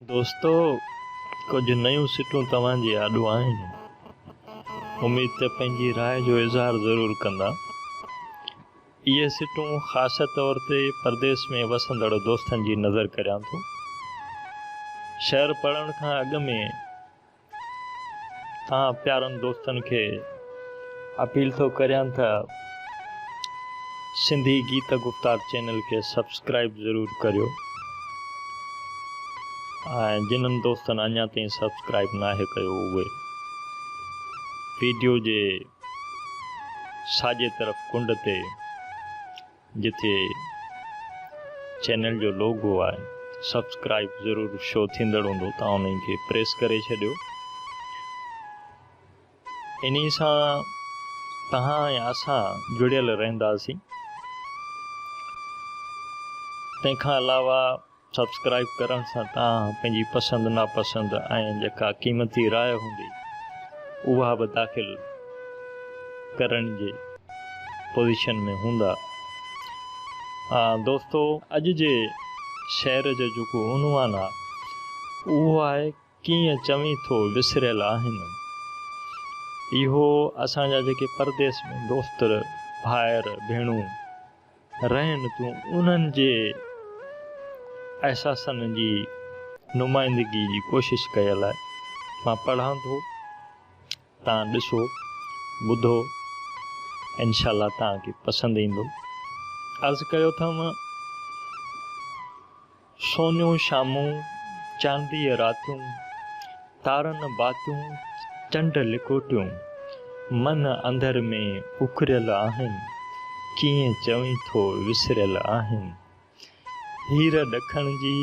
दोस्तों, कुछ नयूं सिटूं तव्हांजे आॾो आहिनि। उम्मीद त पंहिंजी राय जो इज़हार ज़रूरु कंदा। इहे सिटूं ख़ासि तौर ते परदेस में वसंदड़ दोस्तनि जी नज़र करियां थो। शहर पढ़ण खां अॻु में तव्हां प्यारनि दोस्तनि खे अपील थो करियां त सिंधी गीत गुफ़्तार चैनल खे सब्सक्राइब ज़रूरु करियो। ऐं जिन्हनि दोस्तनि अञा ताईं सब्सक्राइब नाहे कयो उहे वीडियो जे साॼे तरफ़ कुंड ते जिथे चैनल जो लोगो आहे सब्सक्राइब ज़रूरु शो थींदड़ हूंदो, तव्हां उन्हनि खे प्रेस करे छॾियो। इन सां तव्हां ऐं असां जुड़ियल रहंदासीं। तंहिंखां अलावा सब्सक्राइब करण सां तव्हां पंहिंजी पसंदि नापसंदि ऐं जेका क़ीमती राय हूंदी उहा बि दाख़िल करण जे पोज़ीशन में हूंदा। दोस्तों, अॼु जे शहर जो जेको उनवान आहे उहो आहे कीअं चवीं थो विसरियल आहिनि। इहो असांजा जेके परदेस में दोस्त भाइर भेणूं रहनि थियूं उन्हनि जे एहसासनि जी नुमाइंदगी जी कोशिश कयल आहे। मां पढ़ां थो, तव्हां ॾिसो ॿुधो, इंशाअल्लाह तव्हांखे पसंदि ईंदो। अर्ज़ु कयो अथमि, सोनियूं शामूं चांदीअ रातूं तारनि बातियूं चंड लिकोटियूं मन अंदर में उखरियल आहिनि, कीअं चवीं थो विसरियल आहिनि। हीर ॾखण जी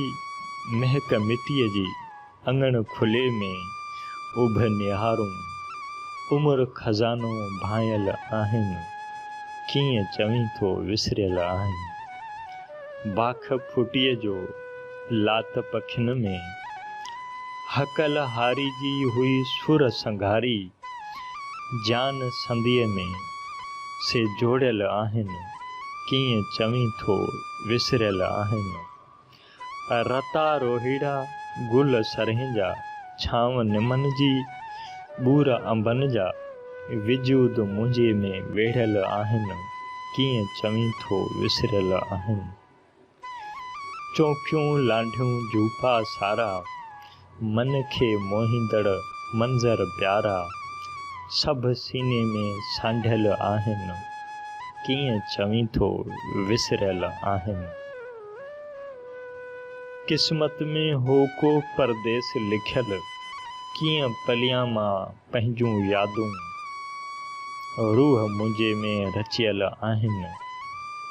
महक मिटीअ जी अंगण खुले में उभ निहारूं, उमिरि खज़ानो भायल आहिनि, कीअं चवीं थो विसरियल आहिनि। बाख फुटीअ जो लात पखियुनि में हकल हारी जी हुई सुर संघारी, जान संधीअ में से जोड़ियल आहिनि, कीअं चवीं थो विसरियल आहिनि। रता रोहिड़ा गुल सरहिंजा छांव निमन जी ॿूर अंबनि जा विजूद मुंहिंजे में वेढ़ियल आहिनि, कीअं चवीं थो विसरियल आहिनि। चौखियूं लांढियूं जूफा सारा मन खे मोहींदड़ मंज़र प्यारा, सभु सीने में सांढियल आहिनि, कीअं चवीं थो विसरियल आहिनि। क़िस्मत में हो को परदेस लिखियल, कीअं पलियां मां पंहिंजूं यादूं रूह मुंहिंजे में रचियल आहिनि,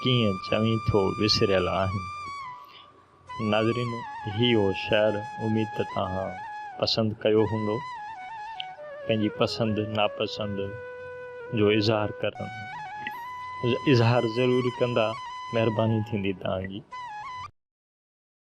कीअं चवीं थो विसरियल आहिनि। नाज़रीन, ही हो शाइर। उम्मीद त तव्हां पसंदि कयो हूंदो। पंहिंजी पसंदि नापसंदि जो इज़हार ज़रूरु कंदा। महिरबानी थींदी तव्हांजी।